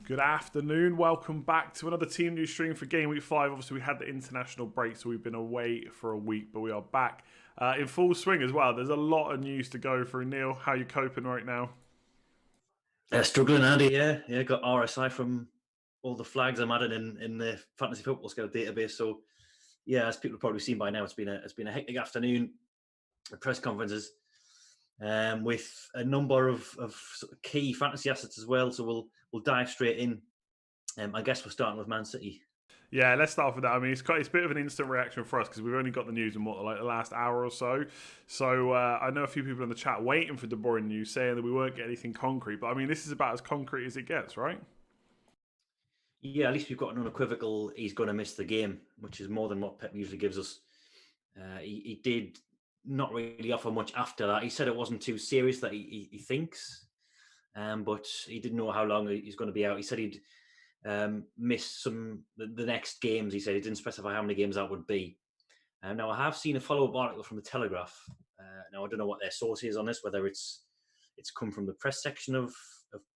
Good afternoon. Welcome back to another team news stream for Game Week 5. Obviously, we had the international break, so we've been away for a week, but we are back in full swing as well. There's a lot of news to go through. Neale, how are you coping right now? Struggling, Andy. Yeah. Got RSI from all the flags I'm adding in the fantasy football scale database. So, yeah, as people have probably seen by now, it's been a hectic afternoon. Press conferences with a number of sort of key fantasy assets as well. So we'll dive straight in. I guess we're starting with Man City. Yeah, let's start off with that. I mean, it's a bit of an instant reaction for us because we've only got the news in the last hour or so. So I know a few people in the chat waiting for De Bruyne news, saying that we won't get anything concrete. But I mean, this is about as concrete as it gets, right? Yeah, at least we've got an unequivocal he's going to miss the game, which is more than what Pep usually gives us. He did not really offer much after that. He said it wasn't too serious that he thinks, but he didn't know how long he's going to be out. He said he'd miss the next games. He said he didn't specify how many games that would be. Now, I have seen a follow-up article from the Telegraph. Now, I don't know what their source is on this, whether it's come from the press section of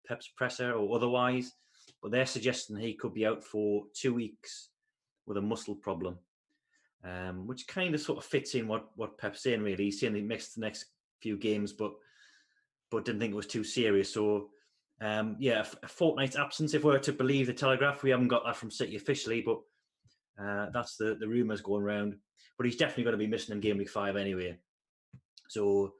Pep's presser or otherwise, but they're suggesting he could be out for 2 weeks with a muscle problem, which kind of sort of fits in what Pep's saying, really. He's saying he missed the next few games, but didn't think it was too serious. So, a fortnight's absence, if we're to believe the Telegraph. We haven't got that from City officially, but that's the rumours going around. But he's definitely going to be missing in Game Week 5 anyway. So,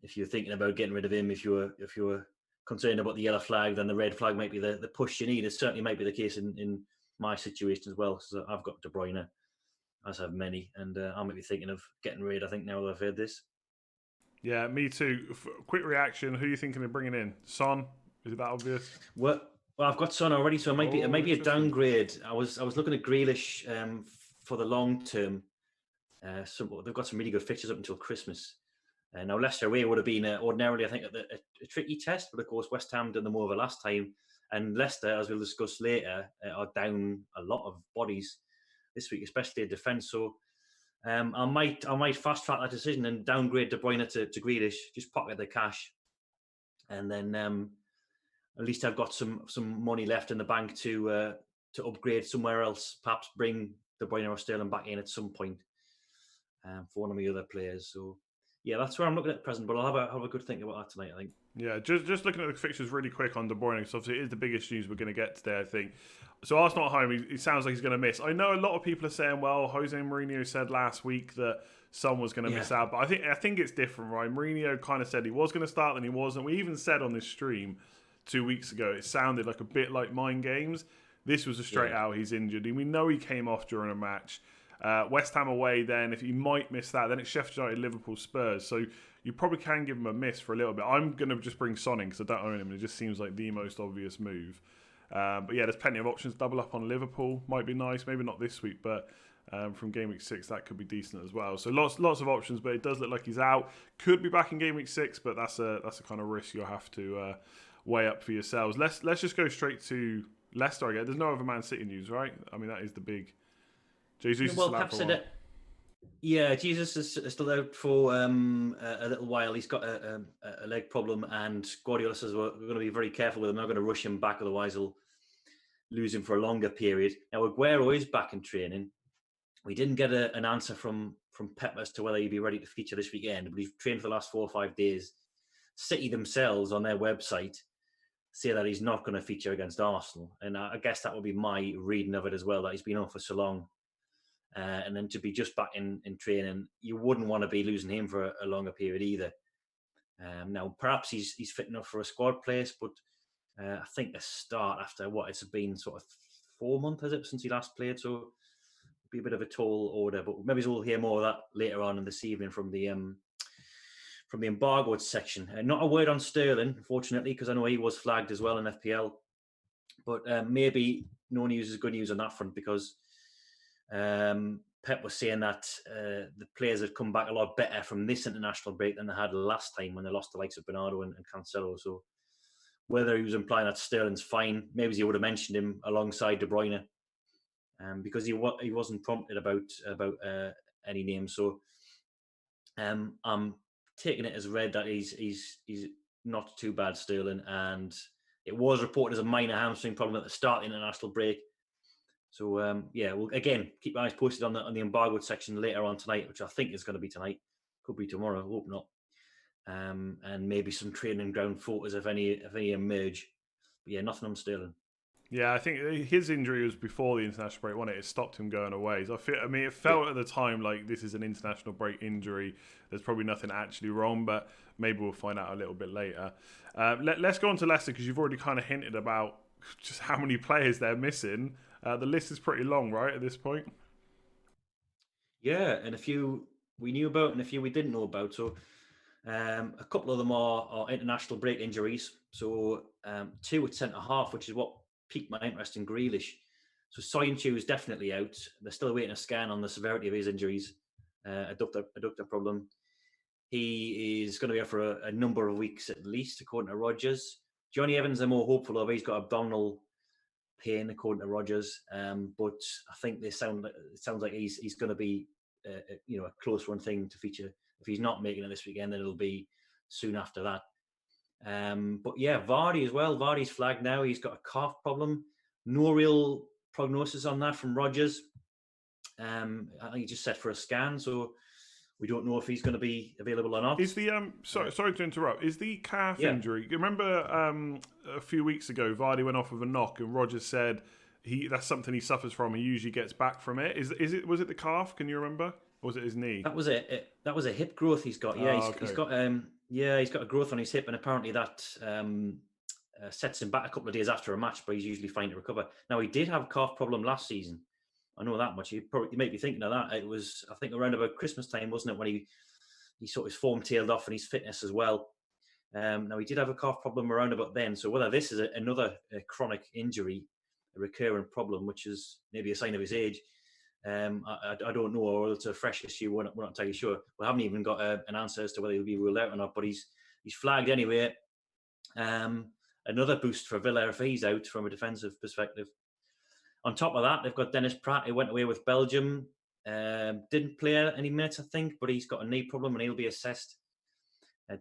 if you're thinking about getting rid of him, if you were concerned about the yellow flag, then the red flag might be the push you need. It certainly might be the case in my situation as well. So I've got De Bruyne, as have many, and I might be thinking of getting rid. I think now that I've heard this. Yeah, me too. Quick reaction. Who are you thinking of bringing in? Son? Is it that obvious? Well, I've got Son already, so it might be a downgrade. I was looking at Grealish for the long term. They've got some really good fixtures up until Christmas. Now, Leicester away would have been ordinarily, I think, a tricky test, but of course West Ham done them over last time, and Leicester, as we'll discuss later, are down a lot of bodies this week, especially in defence. So I might fast track that decision and downgrade De Bruyne to Grealish, just pocket the cash, and then at least I've got some money left in the bank to upgrade somewhere else. Perhaps bring De Bruyne or Sterling back in at some point for one of my other players. So yeah, that's where I'm looking at present. But I'll have a good think about that tonight, I think. Yeah, just looking at the fixtures really quick on De Bruyne, because obviously it is the biggest news we're going to get today, I think. So Arsenal at home, he sounds like he's going to miss. I know a lot of people are saying, well, Jose Mourinho said last week that Son was going to miss out, but I think it's different, right? Mourinho kind of said he was going to start, then he wasn't. We even said on this stream 2 weeks ago, it sounded like a bit like mind games. This was a straight out, he's injured. And we know he came off during a match. West Ham away, then if he might miss that, then it's Sheffield United, Liverpool, Spurs. So you probably can give him a miss for a little bit. I'm going to just bring Son in because I don't own him. It just seems like the most obvious move. But yeah, there's plenty of options. Double up on Liverpool might be nice. Maybe not this week, but from Game Week 6, that could be decent as well. So lots of options, but it does look like he's out. Could be back in Game Week 6, but that's a kind of risk you'll have to weigh up for yourselves. Let's just go straight to Leicester again. There's no other Man City news, right? I mean, that is the big... Jesus is still out for a while. Yeah, Jesus is still out for a little while. He's got a leg problem, and Guardiola says we're going to be very careful with him. We're not going to rush him back, otherwise we'll lose him for a longer period. Now, Aguero is back in training. We didn't get an answer from Pep as to whether he'd be ready to feature this weekend, but he's trained for the last 4 or 5 days. City themselves on their website say that he's not going to feature against Arsenal, and I guess that would be my reading of it as well, that he's been on for so long. And then to be just back in training, you wouldn't want to be losing him for a longer period either. Now, perhaps he's fit enough for a squad place, but I think the start after it's been sort of 4 months, has it, since he last played? So it'd be a bit of a tall order, but maybe we'll hear more of that later on in this evening from the embargoed section. Not a word on Sterling, unfortunately, because I know he was flagged as well in FPL. But maybe no news is good news on that front, because Pep was saying that the players have come back a lot better from this international break than they had last time when they lost the likes of Bernardo and Cancelo. So whether he was implying that Sterling's fine, maybe he would have mentioned him alongside De Bruyne, because he wasn't prompted about any names. So I'm taking it as read that he's not too bad, Sterling, and It was reported as a minor hamstring problem at the start of the international break. So we'll again keep our eyes posted on the embargoed section later on tonight, which I think is going to be tonight. Could be tomorrow. Hope not. And maybe some training ground photos if any emerge. But yeah, nothing on Sterling. Yeah, I think his injury was before the international break, wasn't it? It stopped him going away. So it felt at the time like this is an international break injury. There's probably nothing actually wrong, but maybe we'll find out a little bit later. Let's go on to Leicester, because you've already kind of hinted about just how many players they're missing. The list is pretty long, right, at this point? Yeah, and a few we knew about and a few we didn't know about. So a couple of them are international break injuries. So 2 at centre-half, which is what piqued my interest in Grealish. So Soyuncu is definitely out. They're still awaiting a scan on the severity of his injuries, adductor problem. He is going to be out for a number of weeks at least, according to Rodgers. Johnny Evans, they're more hopeful of. He's got abdominal pain, according to Rodgers. But I think it sounds like he's going to be a close run thing to feature. If he's not making it this weekend, then it'll be soon after that. But yeah, Vardy as well. Vardy's flagged now. He's got a calf problem. No real prognosis on that from Rodgers. I think he just set for a scan, so we don't know if he's going to be available or not. Is the sorry to interrupt. Is the calf injury? Remember a few weeks ago, Vardy went off with a knock, and Rodgers said that's something he suffers from. He usually gets back from it. Was it the calf? Can you remember? Or was it his knee? That was a hip growth he's got. Yeah, he's got he's got a growth on his hip, and apparently that sets him back a couple of days after a match, but he's usually fine to recover. Now, he did have a calf problem last season. I know that much. You might be thinking of that. It was, I think, around about Christmas time, wasn't it, when he sort of his form tailed off and his fitness as well. Now, he did have a calf problem around about then. So whether this is another chronic injury, a recurrent problem, which is maybe a sign of his age, I don't know, or it's a fresh issue. We're not entirely sure. We haven't even got an answer as to whether he'll be ruled out or not, but he's flagged anyway. Another boost for Villa if he's out from a defensive perspective. On top of that, they've got Dennis Pratt, who went away with Belgium. Didn't play any minutes, I think, but he's got a knee problem and he'll be assessed.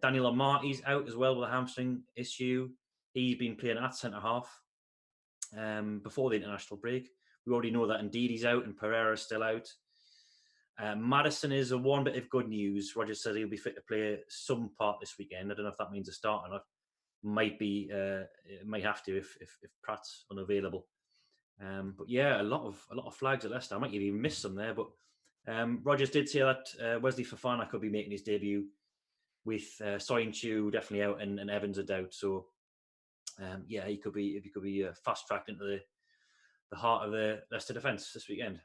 Daniel Amarty's out as well with a hamstring issue. He's been playing at centre-half before the international break. We already know that indeed he's out and Pereira's still out. Maddison is a one bit of good news. Rodgers said he'll be fit to play some part this weekend. I don't know if that means a start or not. Might have to if Pratt's unavailable. But yeah, a lot of flags at Leicester. I might even miss some there, but Rodgers did say that Wesley Fofana could be making his debut with Soyuncu definitely out and Evans a doubt. So he could be fast tracked into the heart of the Leicester defence this weekend.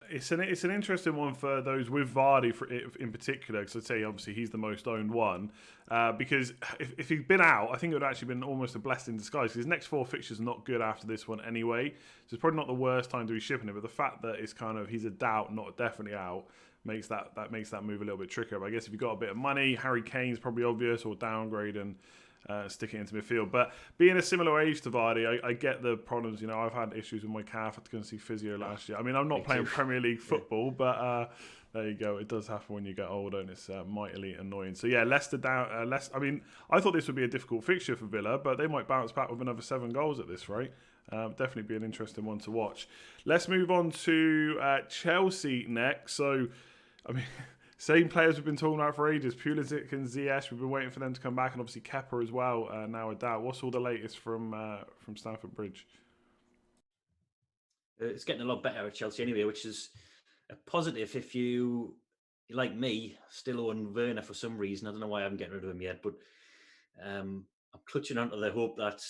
It's an interesting one for those with Vardy in particular, because I'd say obviously he's the most owned one. Because if he'd been out, I think it would actually been almost a blessing in disguise. His next 4 fixtures are not good after this one anyway, so it's probably not the worst time to be shipping it. But the fact that it's kind of he's a doubt, not definitely out, makes that move a little bit trickier. But I guess if you've got a bit of money, Harry Kane's probably obvious, or downgrade and sticking into midfield. But being a similar age to Vardy, I get the problems. I've had issues with my calf. I had to go and see physio last year. I mean, I'm not playing Premier League football, but there you go. It does happen when you get older, and it's mightily annoying. So yeah, Leicester down. I mean, I thought this would be a difficult fixture for Villa, but they might bounce back with another 7 goals at this rate. Definitely be an interesting one to watch. Let's move on to Chelsea next. So, I mean. Same players we've been talking about for ages, Pulisic and Ziyech. We've been waiting for them to come back, and obviously Kepa as well. Now a doubt. What's all the latest from Stamford Bridge? It's getting a lot better at Chelsea anyway, which is a positive if you, like me, still own Werner for some reason. I don't know why I haven't gotten rid of him yet, but I'm clutching onto the hope that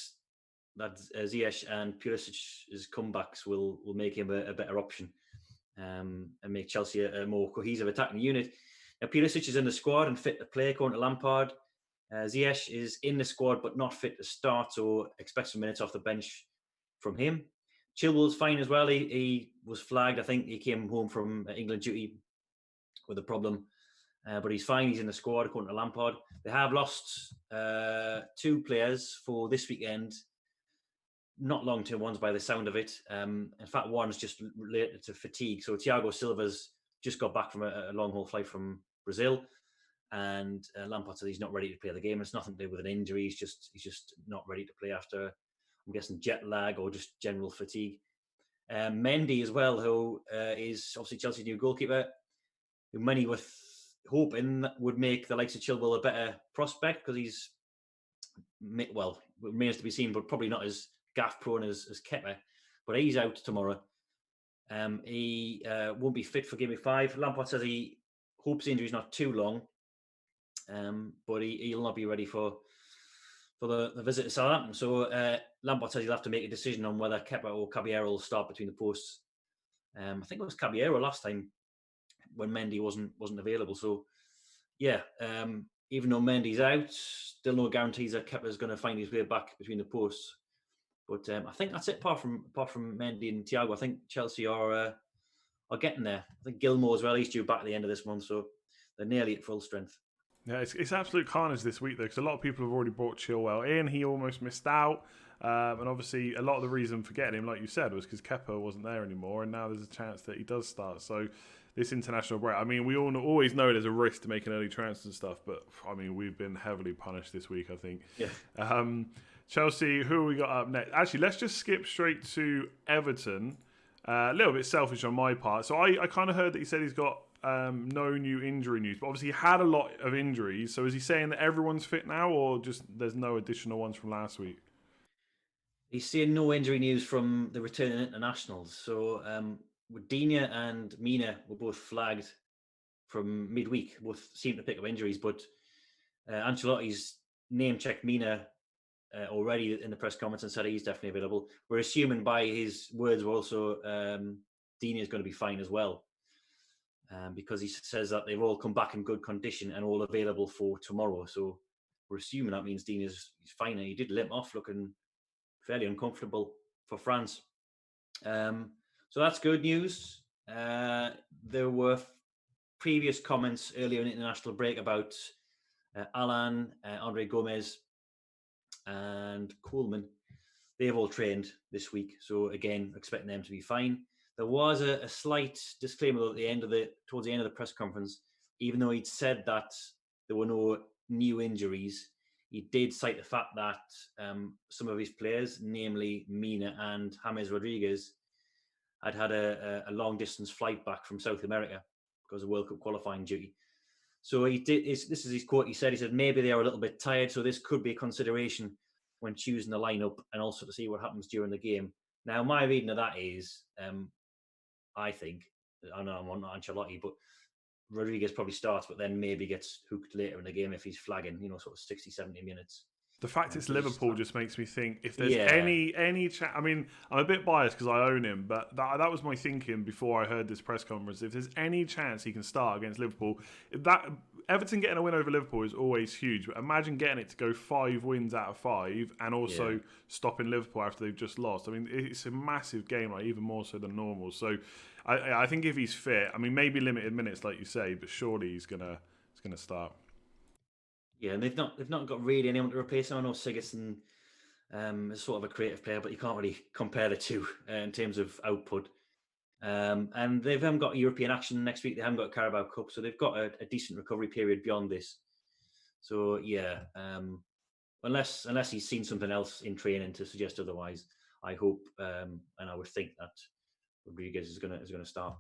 Ziyech and Pulisic's comebacks will make him a better option. And make Chelsea a more cohesive attacking unit. Now, Pulisic is in the squad and fit to play, according to Lampard. Ziyech is in the squad but not fit to start, so expect some minutes off the bench from him. Chilwell's fine as well. He was flagged. I think he came home from England duty with a problem, but he's fine. He's in the squad, according to Lampard. They have lost 2 players for this weekend. Not long-term ones by the sound of it. In fact, one's just related to fatigue. So Thiago Silva's just got back from a long-haul flight from Brazil. and Lampard said he's not ready to play the game. It's nothing to do with an injury. He's just not ready to play after, I'm guessing, jet lag or just general fatigue. Mendy as well, who is obviously Chelsea's new goalkeeper, who many were hoping would make the likes of Chilwell a better prospect because he's, well, remains to be seen, but probably not as gaff prone as Kepa. But he's out tomorrow. He won't be fit for Game Week 5. Lampard says he hopes the injury's not too long, but he'll not be ready for the visit to Southampton. So Lampard says he'll have to make a decision on whether Kepa or Caballero will start between the posts. I think it was Caballero last time when Mendy wasn't available. So yeah, even though Mendy's out, still no guarantees that Kepa's going to find his way back between the posts. But I think that's it. Apart from Mendy and Thiago, I think Chelsea are getting there. I think Gilmour as well. He's due back at the end of this month, so they're nearly at full strength. Yeah, it's absolute carnage this week though, because a lot of people have already brought Chilwell in. He almost missed out, and obviously a lot of the reason for getting him, like you said, was because Kepa wasn't there anymore, and now there's a chance that he does start. So this international break, I mean, we all always know there's a risk to making early transfers and stuff, but I mean, we've been heavily punished this week, I think. Yeah. Chelsea, who we got up next? Actually, let's just skip straight to Everton. A little bit selfish on my part. So I kind of heard that he said he's got no new injury news, but obviously he had a lot of injuries. So is he saying that everyone's fit now, or just there's no additional ones from last week? He's seeing no injury news from the returning internationals. So Digne and Mina were both flagged from midweek. Both seemed to pick up injuries, but Ancelotti's name-checked Mina already in the press conference and said he's definitely available. We're assuming by his words also Digne is going to be fine as well, because he says that they've all come back in good condition and all available for tomorrow. So we're assuming that means Digne is fine, and he did limp off looking fairly uncomfortable for France. So that's good news. There were previous comments earlier in the international break about Alan, Andre Gomez, and Coleman. They've all trained this week, so again, expecting them to be fine. There was a slight disclaimer at the end towards the end of the press conference. Even though he'd said that there were no new injuries, he did cite the fact that some of his players, namely Mina and James Rodriguez, had a long distance flight back from South America because of World Cup qualifying duty. So he did. This is his quote. He said maybe they are a little bit tired, so this could be a consideration when choosing the lineup, and also to see what happens during the game. Now, my reading of that is, I think, I know I'm not Ancelotti, but Rodriguez probably starts, but then maybe gets hooked later in the game if he's flagging, sort of 60, 70 minutes. The fact it's Liverpool just makes me think if there's any chance. I mean, I'm a bit biased because I own him, but that was my thinking before I heard this press conference. If there's any chance he can start against Liverpool, that Everton getting a win over Liverpool is always huge. But imagine getting it to go 5 wins out of 5 and also stopping Liverpool after they've just lost. I mean, it's a massive game, like even more so than normal. So I think if he's fit, I mean, maybe limited minutes like you say, but surely he's gonna start. Yeah, and they've not got really anyone to replace him. I know Sigurdsson is sort of a creative player, but you can't really compare the two in terms of output. And they haven't got European action next week. They haven't got a Carabao Cup, so they've got a decent recovery period beyond this. So yeah, unless he's seen something else in training to suggest otherwise, I hope and I would think that Rodriguez is going to start.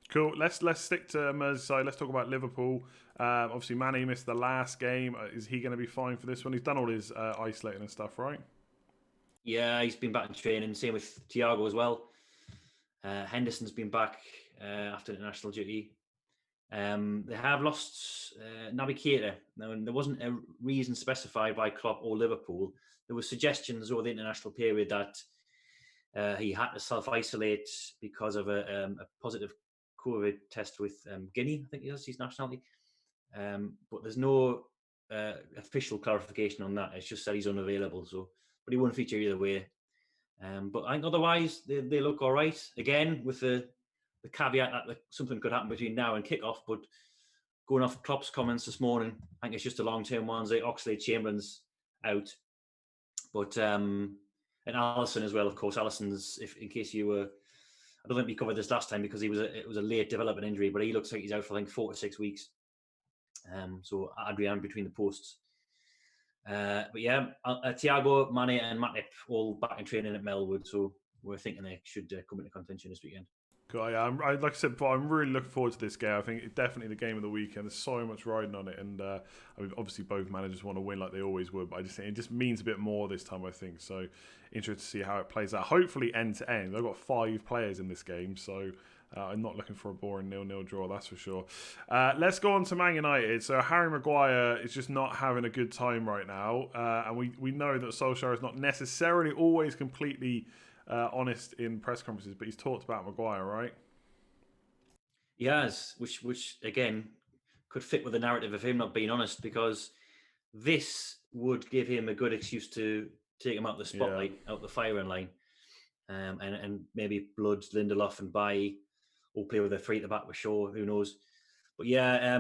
Cool. Let's stick to Merseyside. Let's talk about Liverpool. Obviously, Mane missed the last game. Is he going to be fine for this one? He's done all his isolating and stuff, right? Yeah, he's been back in training. Same with Thiago as well. Henderson's been back after international duty. They have lost Naby Keita. Now, there wasn't a reason specified by Klopp or Liverpool. There were suggestions over the international period that he had to self-isolate because of a positive COVID test with Guinea, I think that's his nationality. But there's no official clarification on that. It's just that he's unavailable. But he won't feature either way. But I think otherwise they look all right. Again, with the caveat that something could happen between now and kickoff. But going off Klopp's comments this morning, I think it's just a long-term one. Oxlade-Chamberlain's out, but and Alisson as well. Of course, Alisson's. In case you were. I don't think we covered this last time because it was a late development injury, but he looks like he's out for 4 to 6 weeks. So Adrian between the posts. But yeah, Thiago, Mane, and Matip all back in training at Melwood, so we're thinking they should come into contention this weekend. Cool, yeah, like I said, but I'm really looking forward to this game. I think it's definitely the game of the weekend. There's so much riding on it, and I mean, obviously both managers want to win like they always would, but I just think it just means a bit more this time. I think so. Interested to see how it plays out. Hopefully end to end. I've got 5 players in this game, so I'm not looking for a boring 0-0 draw. That's for sure. Let's go on to Man United. So Harry Maguire is just not having a good time right now, and we know that Solskjaer is not necessarily always completely honest in press conferences, but he's talked about Maguire, right? He has, which again could fit with the narrative of him not being honest, because this would give him a good excuse to take him out the spotlight, out the firing line, and maybe blood Lindelof and Bailly, or play with a 3 at the back with Shaw. Who knows? But yeah,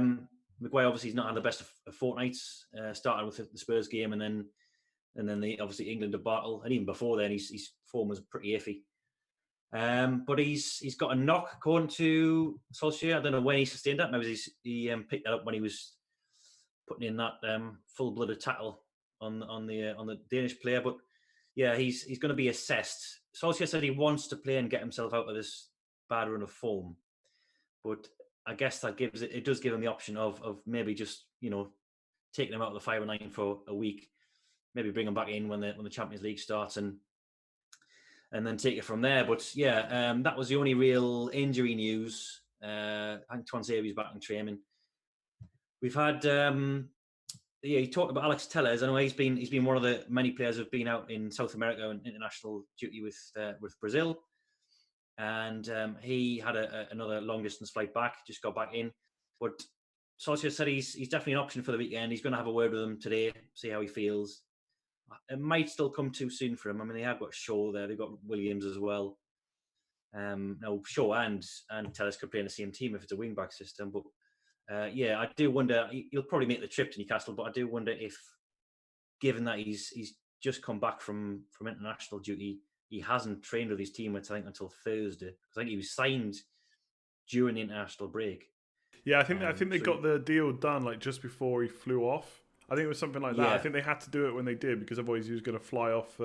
Maguire obviously he's not had the best of fortnights. Started with the Spurs game, and then the obviously England debacle, and even before then, his form was pretty iffy. But he's got a knock according to Solskjaer. I don't know when he sustained that. Maybe he picked that up when he was putting in that full-blooded tackle on the Danish player. But yeah, he's going to be assessed. Solskjaer said he wants to play and get himself out of this bad run of form, but I guess that does give him the option of maybe just taking him out of the firing line for a week, maybe bring him back in when the Champions League starts and then take it from there. But yeah, that was the only real injury news. I think Tuanzebe's back in training. We've had he talked about Alex Telles. I know he's been one of the many players who've been out in South America on international duty with Brazil, and he had another long distance flight back. Just got back in, but Solskjaer said he's definitely an option for the weekend. He's going to have a word with him today, see how he feels. It might still come too soon for him. I mean, they have got Shaw there. They've got Williams as well. Now, Shaw and Telles could play in the same team if it's a wing-back system. But yeah, I do wonder. He'll probably make the trip to Newcastle, but I do wonder if, given that he's just come back from international duty, he hasn't trained with his teammates, I think, until Thursday. Because I think he was signed during the international break. Yeah, I think they got the deal done like just before he flew off. I think it was something like that. I think they had to do it when they did, because otherwise he was going to fly off,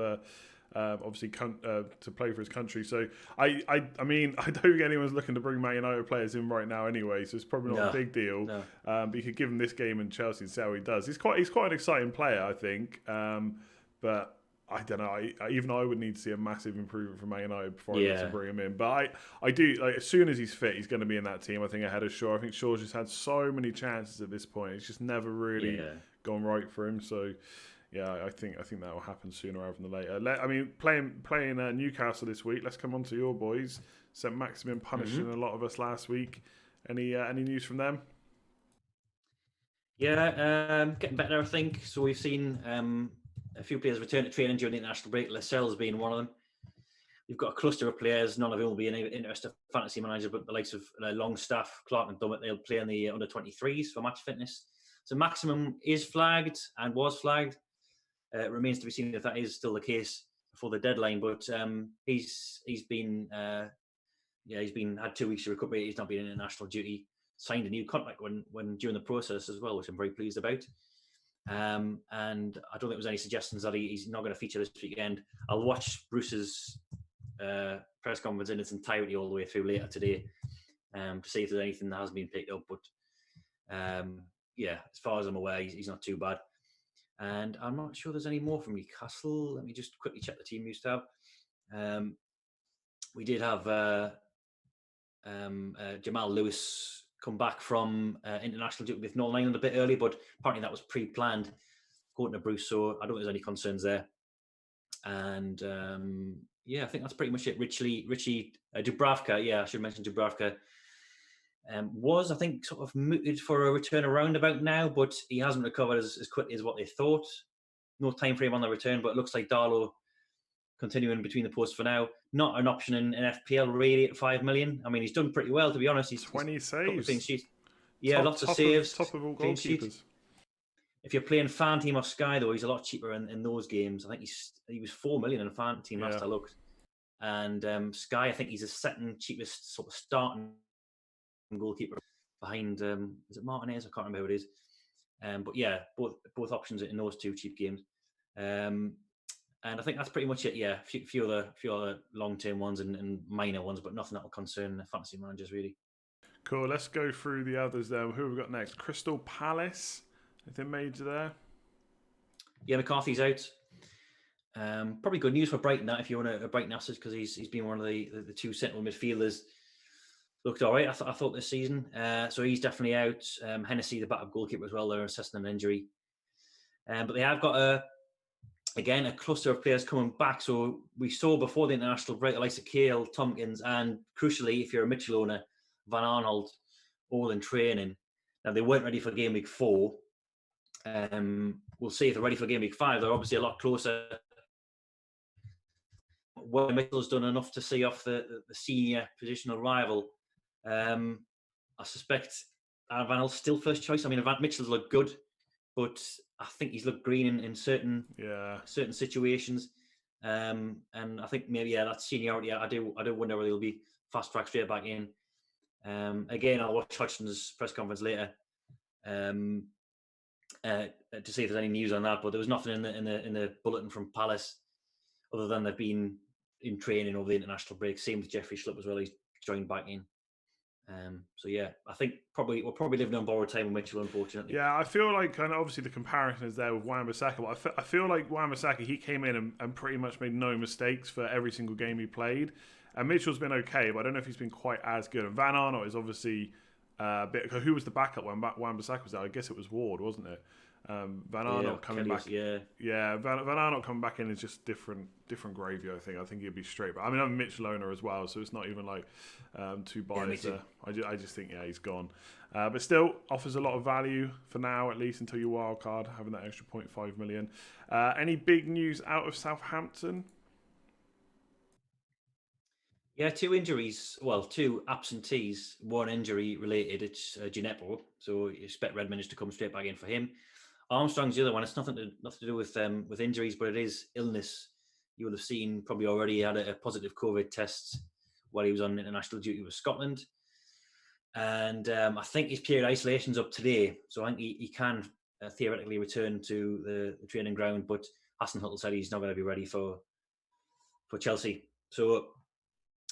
obviously, to play for his country. So I mean, I don't think anyone's looking to bring Man United players in right now anyway. So it's probably not a big deal. No. But you could give him this game in Chelsea and see how he does. He's quite an exciting player, I think. But I don't know. Even I would need to see a massive improvement from Man United before I look to bring him in. But I do, like, as soon as he's fit, he's going to be in that team. I think ahead of Shaw. I think Shaw's just had so many chances at this point. It's just never really gone right for him. So yeah, I think that will happen sooner rather than later. I mean, playing Newcastle this week. Let's come on to your boys. St. Maximin punishing a lot of us last week. Any news from them? Yeah, getting better, I think. So we've seen a few players return to training during the international break. Lascelles being one of them. We've got a cluster of players. None of whom will be an interesting fantasy manager, but the likes of Longstaff, Clark and Dummett, they'll play in the under-23s for match fitness. So Maximum is flagged and was flagged. It remains to be seen if that is still the case before the deadline. But he's been had 2 weeks to recovery. He's not been in international duty. Signed a new contract when during the process as well, which I'm very pleased about. And I don't think there was any suggestions that he's not going to feature this weekend. I'll watch Bruce's press conference in its entirety all the way through later today to see if there's anything that has been picked up. But yeah, as far as I'm aware, he's not too bad. And I'm not sure there's any more from Newcastle. Let me just quickly check the team news tab. We did have Jamal Lewis come back from international duty with Northern Ireland a bit early, but apparently that was pre-planned, according to Bruce, so I don't think there's any concerns there. And yeah, I think that's pretty much it. Richie Dubravka, I should mention Dubravka, was, I think, sort of mooted for a return around about now, but he hasn't recovered as quickly as what they thought. No time frame on the return, but it looks like Darlow continuing between the posts for now. Not an option in FPL really at 5 million. I mean, he's done pretty well, to be honest. He's 20 saves. Lots of saves. Top of all goalkeepers. If you're playing Fan Team or Sky, though, he's a lot cheaper in those games. I think he was 4 million in Fan Team last I looked. And Sky, I think he's the second cheapest sort of starting goalkeeper. behind. Is it Martinez? I can't remember who it is. But yeah, both options in those two cheap games. And I think that's pretty much it. Yeah, a few other long-term ones and minor ones, but nothing that will concern fantasy managers really. Cool. Let's go through the others then. Who have we got next? Crystal Palace. Anything major there? Yeah, McCarthy's out. Probably good news for Brighton that if you want a Brighton asset because he's been one of the two central midfielders. Looked all right, I thought this season. So he's definitely out. Hennessy, the backup goalkeeper as well, they're assessing an injury. But they have got a cluster of players coming back. So we saw before the international break, the likes of Kale, Tompkins, and crucially, if you're a Mitchell owner, Van Arnold, all in training. Now, they weren't ready for game week 4. We'll see if they're ready for game week 5. They're obviously a lot closer. Where Mitchell's done enough to see off the senior positional rival. I suspect Van Arnold's still first choice. I mean, Mitchell's looked good, but I think he's looked green in certain situations. And I think maybe that seniority. I do wonder whether he'll be fast tracked straight back in. Again, I'll watch Hodgson's press conference later to see if there's any news on that. But there was nothing in the bulletin from Palace other than they've been in training over the international break. Same with Jeffrey Schlupp as well. He's joined back in. So yeah, I think we're probably living on borrowed time with Mitchell, unfortunately. Yeah, I feel like, kind of obviously the comparison is there with Wan-Bissaka, but I feel like Wan-Bissaka, he came in and pretty much made no mistakes for every single game he played. And Mitchell's been okay, but I don't know if he's been quite as good. And Van Arnold is obviously a bit. Who was the backup when Wan-Bissaka was there? I guess it was Ward, wasn't it? Van Arnold coming back. Yeah. Van Arnold coming back in is just different gravy. I think he'd be straight. But I mean, I'm a Mitchell owner as well, so it's not even like too biased. I just think he's gone. But still offers a lot of value for now, at least until your wild card, having that extra 0.5 million. Any big news out of Southampton? Yeah, 2 injuries. Well, 2 absentees. 1 injury related. It's Gineppo. So you expect Redmond to come straight back in for him. Armstrong's the other one. It's nothing to do with injuries, but it is illness. You would have seen probably already he had a positive COVID test while he was on international duty with Scotland. And I think his period isolation's up today. So I think he can theoretically return to the training ground. But Hasenhüttl said he's not going to be ready for Chelsea. So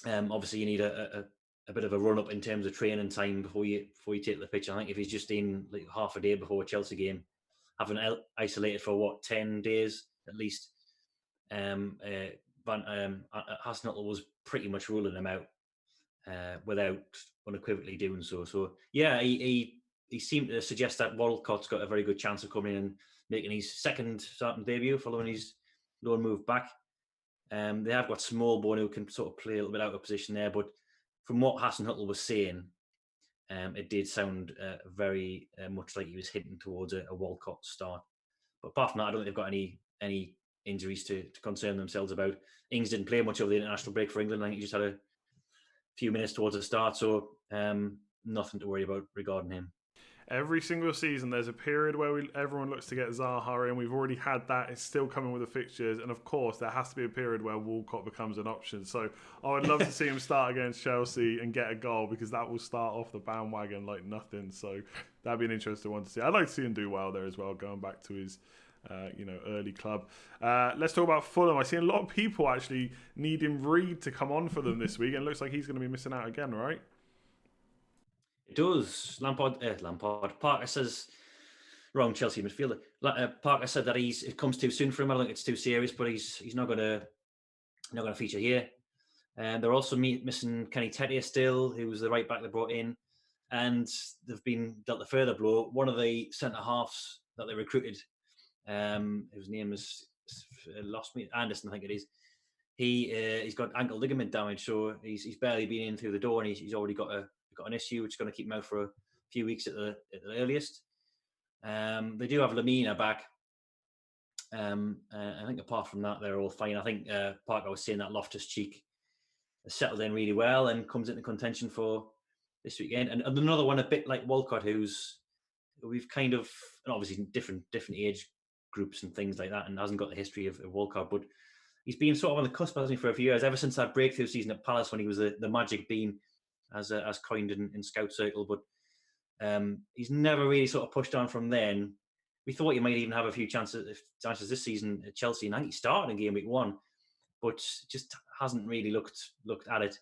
obviously you need a bit of a run up in terms of training time before you take the pitch. I think if he's just in like half a day before a Chelsea game, having isolated for 10 days at least, Hasenhüttl was pretty much ruling him out without unequivocally doing so. So yeah, he seemed to suggest that Walcott's got a very good chance of coming in and making his second starting debut following his loan move back. They have got Smallbone who can sort of play a little bit out of position there, but from what Hasenhüttl was saying, it did sound very much like he was hinting towards a Walcott start. But apart from that, I don't think they've got any injuries to concern themselves about. Ings didn't play much over the international break for England. I think he just had a few minutes towards the start, so nothing to worry about regarding him. Every single season, there's a period where everyone looks to get Zaha in. We've already had that. It's still coming with the fixtures. And, of course, there has to be a period where Walcott becomes an option. So I would love to see him start against Chelsea and get a goal because that will start off the bandwagon like nothing. So that'd be an interesting one to see. I'd like to see him do well there as well, going back to his early club. Let's talk about Fulham. I see a lot of people actually needing Reed to come on for them this week. And it looks like he's going to be missing out again, right? It does. Parker says, wrong Chelsea midfielder. Parker said that it comes too soon for him. I don't think it's too serious, but he's not going to feature here. And they're also missing Kenny Tete still, who was the right back they brought in, and they've been dealt a further blow. One of the centre halves that they recruited, whose name is lost me, Anderson, I think it is. He's got ankle ligament damage, so he's barely been in through the door, and he's already got an issue which is going to keep him out for a few weeks at the earliest. They do have Lamina back. I think apart from that, they're all fine. I think Parker was saying that Loftus-Cheek has settled in really well and comes into contention for this weekend. And another one, a bit like Walcott, we've kind of, and obviously different age groups and things like that, and hasn't got the history of Walcott, but he's been sort of on the cusp, hasn't he, for a few years, ever since that breakthrough season at Palace when he was the magic bean, as coined in Scout Circle. But He's never really sort of pushed on from then. We thought he might even have a few chances this season at Chelsea. And I think he started in game week 1, but just hasn't really looked at it.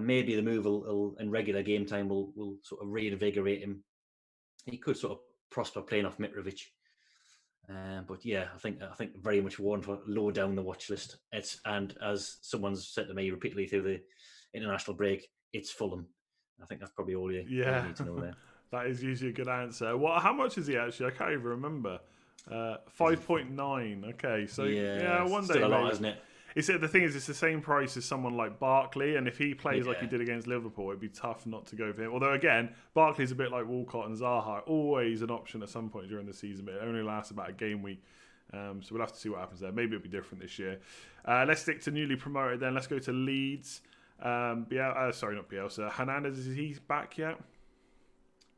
Maybe the move will in regular game time will sort of reinvigorate him. He could sort of prosper playing off Mitrovic. But yeah, I think very much one for low down the watch list. And as someone's said to me repeatedly through the international break, it's Fulham. I think that's probably all you need to know there. That is usually a good answer. How much is he actually? I can't even remember. 5.9. Okay, so one day still a lot, maybe. isn't it? The thing is, it's the same price as someone like Barkley, and if he plays like he did against Liverpool, it'd be tough not to go for him. Although again, Barkley's a bit like Walcott and Zaha, always an option at some point during the season, but it only lasts about a game week. So we'll have to see what happens there. Maybe it'll be different this year. Let's stick to newly promoted then. Let's go to Leeds. Not Bielsa. Hernandez, is he back yet?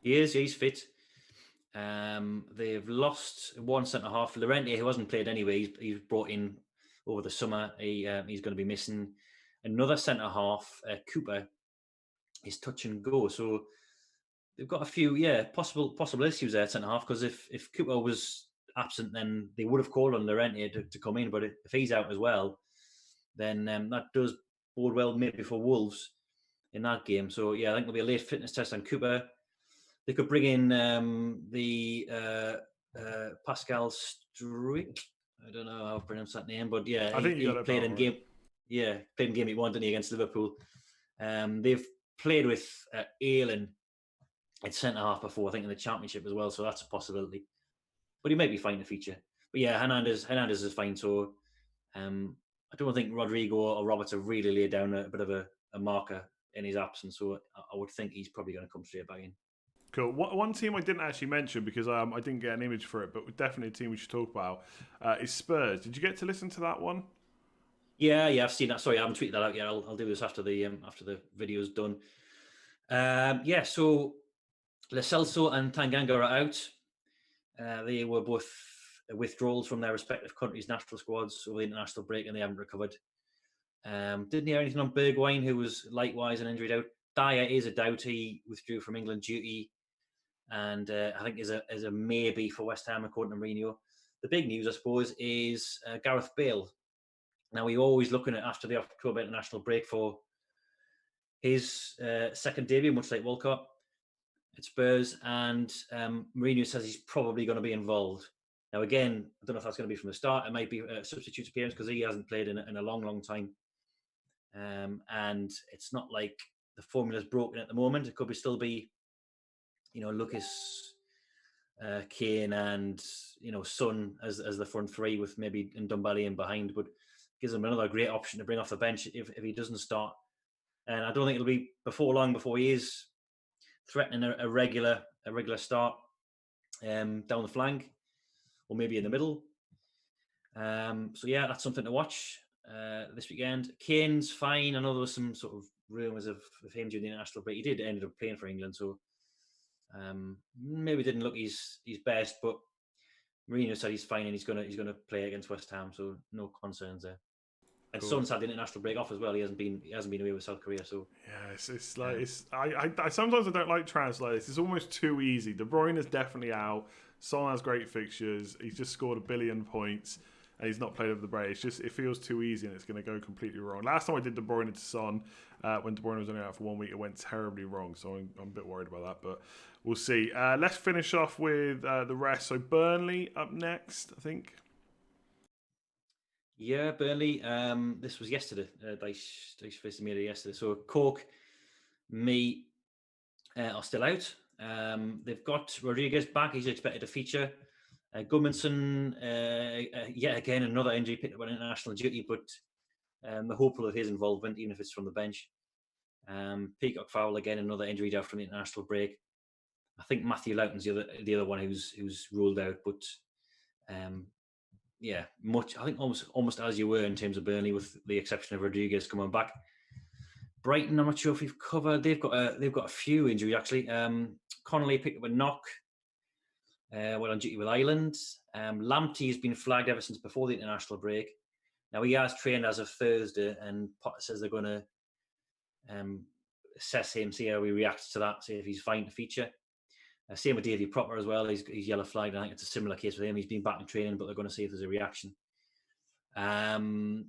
He is. He's fit. They've lost one centre half, Llorente, who hasn't played anyway. He's brought in over the summer. He's going to be missing another centre half. Cooper is touch and go. So they've got a few possible issues there at centre half, because if Cooper was absent, then they would have called on Llorente to come in. But if he's out as well, then that does bode well maybe for Wolves in that game. So yeah, I think there'll be a late fitness test on Cooper. They could bring in Pascal Struijk. I don't know how to pronounce that name, but yeah, I think he played in game. Yeah, played in game week 1, didn't he, against Liverpool? They've played with Neale at centre half before, I think, in the Championship as well. So that's a possibility. But he might be fine to feature. But yeah, Hernandez is fine. So I don't think Rodrigo or Roberts have really laid down a bit of a marker in his absence. So I would think he's probably going to come straight back in. Cool. One team I didn't actually mention because I didn't get an image for it, but definitely a team we should talk about is Spurs. Did you get to listen to that one? Yeah, I've seen that. Sorry, I haven't tweeted that out yet. I'll do this after the video's done. So Lo Celso and Tanganga are out. They were both withdrawals from their respective countries' national squads over the international break, and they haven't recovered. Didn't hear anything on BRUYNE, who was likewise an injury doubt. Dyer is a doubt. He withdrew from England duty, and I think is a maybe for West Ham, according to Mourinho. The big news, I suppose, is Gareth Bale. Now, we're always looking at after the October international break for his second debut, much like Walcott at Spurs, and Mourinho says he's probably going to be involved. Now, again, I don't know if that's going to be from the start. It might be a substitute appearance because he hasn't played in a long, long time. And it's not like the formula's broken at the moment. It could still be, Lucas, Kane, and Son as the front three with maybe Ndombele in behind, but gives him another great option to bring off the bench if he doesn't start. And I don't think it'll be before long before he is threatening a regular start down the flank or maybe in the middle. So yeah, that's something to watch this weekend. Kane's fine. I know there was some sort of rumours of him during the international break. He did end up playing for England, so maybe didn't look his best, but Mourinho said he's fine and he's gonna play against West Ham, so no concerns there. And cool. Son's had the international break off as well. He hasn't been away with South Korea, so yeah, it's like I sometimes I don't like transfer like this. It's almost too easy. De Bruyne is definitely out. Son has great fixtures. He's just scored 1 billion points. And he's not played over the break. It feels too easy and it's going to go completely wrong. Last time I did De Bruyne to Son, when De Bruyne was only out for 1 week, it went terribly wrong. So I'm a bit worried about that, but we'll see. Let's finish off with the rest. So Burnley up next, I think. Yeah, Burnley. This was yesterday. They faced the media yesterday. So Cork, me are still out. They've got Rodriguez back. He's expected to feature. Gudmundsson, yet again, another injury picked up on international duty, but the hopeful of his involvement, even if it's from the bench. Peacock Fowle, again, another injury out from the international break. I think Matthew Loughton's the other one who's ruled out, but I think almost as you were in terms of Burnley, with the exception of Rodriguez coming back. Brighton, I'm not sure if we've covered. They've got a few injuries actually. Connolly picked up a knock. While on duty with Ireland. Lamptey has been flagged ever since before the international break. Now, he has trained as of Thursday, and Potter says they're going to assess him, see how he reacts to that, see if he's fine to feature. Same with Davy Proper as well. He's yellow flagged. I think it's a similar case with him. He's been back in training, but they're going to see if there's a reaction. And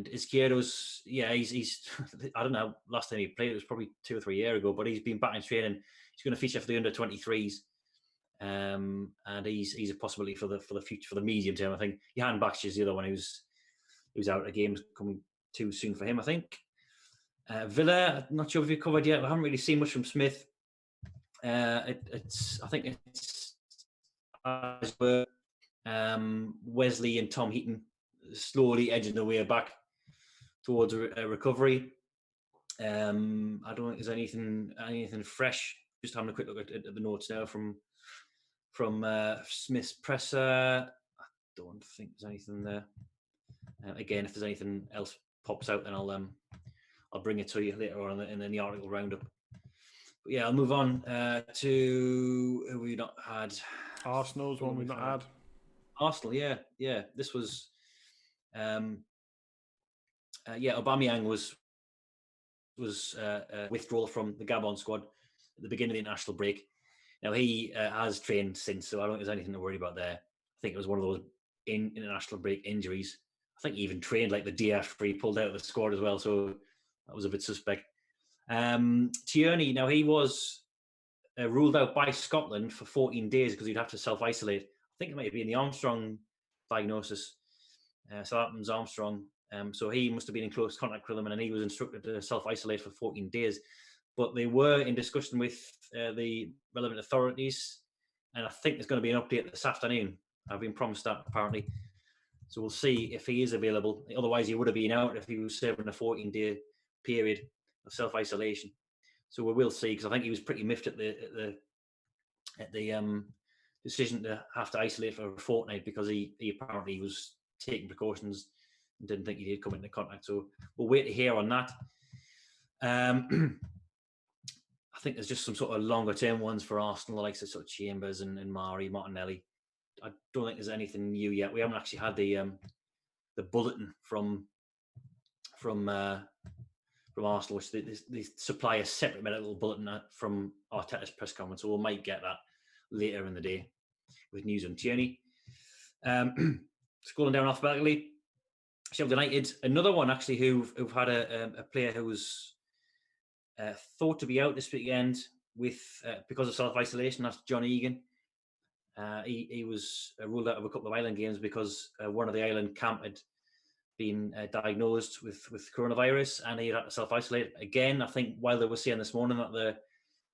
Izquierdo's, he's I don't know. Last time he played, it was probably 2 or 3 years ago, but he's been back in training. He's going to feature for the under-23s. And he's a possibility for the future, for the medium term. I think Jan Baksh is the other one who's out of games, coming too soon for him, I think. Villa, I'm not sure if you covered yet. I haven't really seen much from Smith. I think it's Wesley and Tom Heaton slowly edging their way back towards a recovery. I don't think there's anything fresh. Just having a quick look at the notes now from Smith's presser. I don't think there's anything there. Again, if there's anything else pops out, then I'll bring it to you later on in the article roundup. But yeah, I'll move on to who we not had. Arsenal's one we've not had. Arsenal, yeah. This was, Aubameyang was withdrawal from the Gabon squad at the beginning of the international break. Now he has trained since, so I don't think there's anything to worry about there. I think it was one of those international break injuries. I think he even trained like the day after he pulled out of the squad as well, so that was a bit suspect. Tierney, now he was ruled out by Scotland for 14 days because he'd have to self-isolate. I think it might be in the Armstrong diagnosis. So that was Armstrong. So he must have been in close contact with him, and he was instructed to self-isolate for 14 days. But they were in discussion with the relevant authorities, and I think there's going to be an update this afternoon. I've been promised that, apparently. So we'll see if he is available. Otherwise, he would have been out if he was serving a 14-day period of self-isolation. So we will see, because I think he was pretty miffed at the decision to have to isolate for a fortnight, because he apparently was taking precautions and didn't think he did come into contact. So we'll wait to hear on that. I think there's just some sort of longer term ones for Arsenal, the likes of sort of Chambers and Mari, Martinelli. I don't think there's anything new yet. We haven't actually had the bulletin from Arsenal, which they supply a separate medical bulletin from Arteta's press conference, so we might get that later in the day with news on Tierney. Scrolling down alphabetically, Sheffield United, another one actually who've had a player who was thought to be out this weekend because of self-isolation. That's John Egan. He was ruled out of a couple of island games because one of the island camp had been diagnosed with coronavirus, and he had to self-isolate. Again, I think while they were saying this morning that they're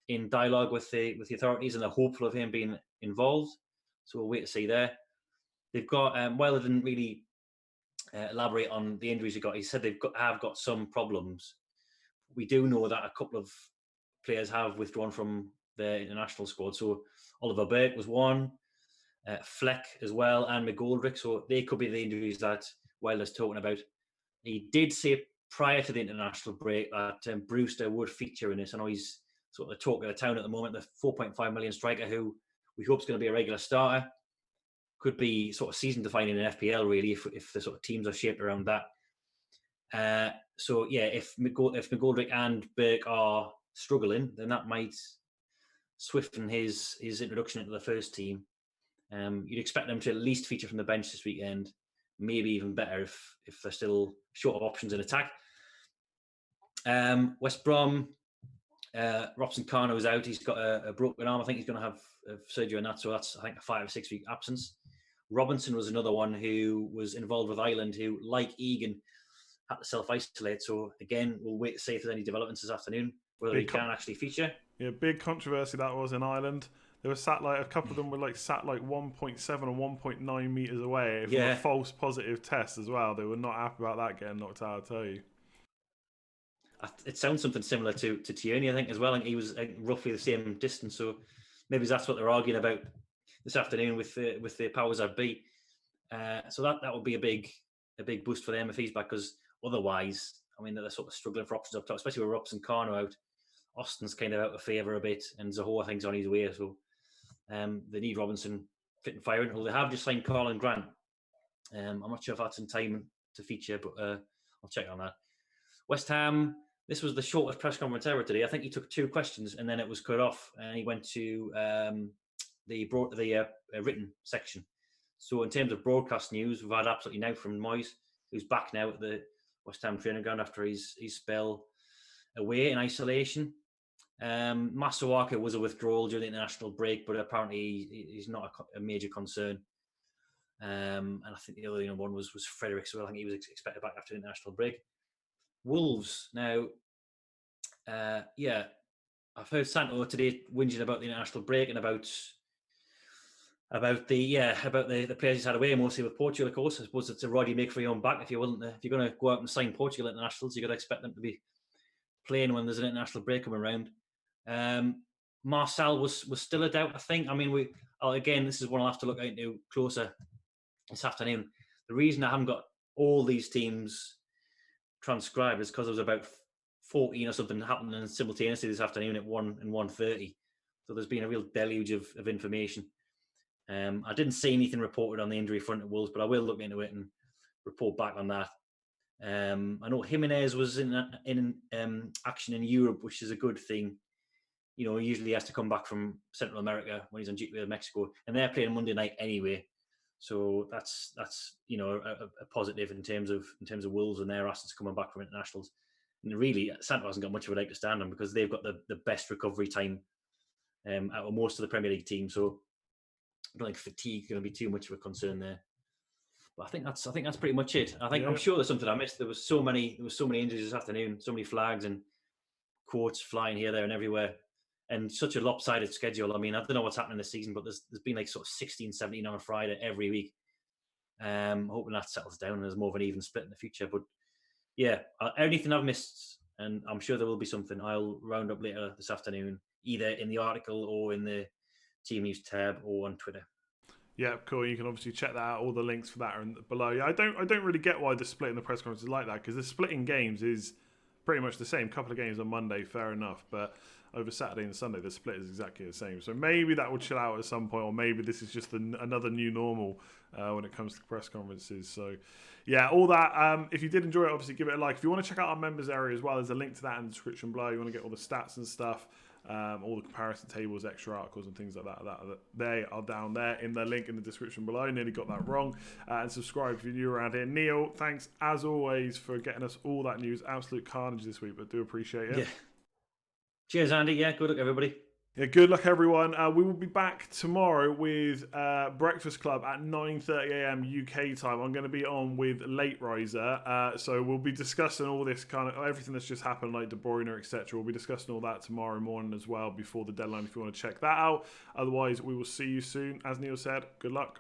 in dialogue with the authorities and they're hopeful of him being involved. So we'll wait to see there. They've got, while they didn't really elaborate on the injuries he got, he said have got some problems. We do know that a couple of players have withdrawn from the international squad. So Oliver Burke was one, Fleck as well, and McGoldrick. So they could be the injuries that Wilder's talking about. He did say prior to the international break that Brewster would feature in this. I know he's sort of the talk of the town at the moment, the 4.5 million striker who we hope is going to be a regular starter. Could be sort of season defining in FPL, really, if the sort of teams are shaped around that. So yeah, if McGoldrick and Burke are struggling, then that might swiftен his introduction into the first team. You'd expect them to at least feature from the bench this weekend, maybe even better if they're still short of options in attack. West Brom, Robson Kano's out. He's got a broken arm. I think he's going to have surgery on that, so that's, I think, a 5 or 6 week absence. Robinson was another one who was involved with Ireland, who, like Egan, had to self-isolate. So again, we'll wait to see if there's any developments this afternoon, whether he can actually feature. Yeah, big controversy that was in Ireland. They were sat a couple of them were sat 1.7 or 1.9 meters away from a false positive test as well. They were not happy about that getting knocked out, I'll tell you. It sounds something similar to Tierney, I think, as well. And he was roughly the same distance. So maybe that's what they're arguing about this afternoon with the powers that be. So that would be a big boost for them if he's back, because otherwise, I mean, they're sort of struggling for options up top, especially with Robson Kano out. Austin's kind of out of favour a bit, and Zaha, I think, is on his way. So they need Robinson fit and firing. Well, they have just signed Colin Grant. I'm not sure if that's in time to feature, but I'll check on that. West Ham, This was the shortest press conference ever today. I think he took 2 questions and then it was cut off, and he went to the written section. So in terms of broadcast news, we've had absolutely now from Moyes, who's back now at the West Ham training ground after his spell away in isolation. Masuaka was a withdrawal during the international break, but apparently he's not a major concern. And I think the other one was Frederick, so I think he was expected back after the international break. Wolves now, I've heard Santo today whinging about the international break and about the players he's had away, mostly with Portugal, of course. I suppose it's a rod you make for your own back if you're willing to, if you're going to go out and sign Portugal internationals, you've got to expect them to be playing when there's an international break coming around. Marcel was still a doubt, I think. I mean, again, this is one I'll have to look into closer this afternoon. The reason I haven't got all these teams transcribed is because there was about 14 or something happening simultaneously this afternoon at 1 and 1:30. So there's been a real deluge of information. I didn't see anything reported on the injury front at Wolves, but I will look into it and report back on that. I know Jimenez was in action in Europe, which is a good thing. He usually has to come back from Central America when he's on duty with Mexico, and they're playing Monday night anyway. So that's a positive in terms of Wolves and their assets coming back from internationals. And really, Santo hasn't got much of a leg to stand on because they've got the best recovery time out of most of the Premier League teams. So I don't think fatigue is going to be too much of a concern there. But I think that's pretty much it. I'm sure there's something I missed. There was so many injuries this afternoon, so many flags and quotes flying here, there, and everywhere, and such a lopsided schedule. I mean, I don't know what's happening this season, but there's been like sort of 16, 17 on a Friday every week. Hoping that settles down and there's more of an even split in the future. But yeah, anything I've missed, and I'm sure there will be something, I'll round up later this afternoon, either in the article or in the Team News tab or on Twitter. Yeah, cool. You can obviously check that out. All the links for that are below. Yeah, I don't really get why the split in the press conference is like that, because the split in games is pretty much the same. Couple of games on Monday, fair enough, but over Saturday and Sunday, the split is exactly the same. So maybe that will chill out at some point, or maybe this is just another new normal when it comes to press conferences. So yeah, all that. If you did enjoy it, obviously give it a like. If you want to check out our members area as well, there's a link to that in the description below. You want to get all the stats and stuff. All the comparison tables, extra articles and things like that they are down there in the link in the description below. Nearly got that wrong. And subscribe if you're new around here. Neale, thanks as always for getting us all that news. Absolute carnage this week, but do appreciate it. Yeah. Cheers, Andy. Yeah, good luck, everybody. Yeah, good luck, everyone. We will be back tomorrow with Breakfast Club at 9:30 a.m. UK time. I'm going to be on with Late Riser, so we'll be discussing all this kind of everything that's just happened, like De Bruyne, etc. We'll be discussing all that tomorrow morning as well before the deadline. If you want to check that out, otherwise we will see you soon. As Neale said, good luck.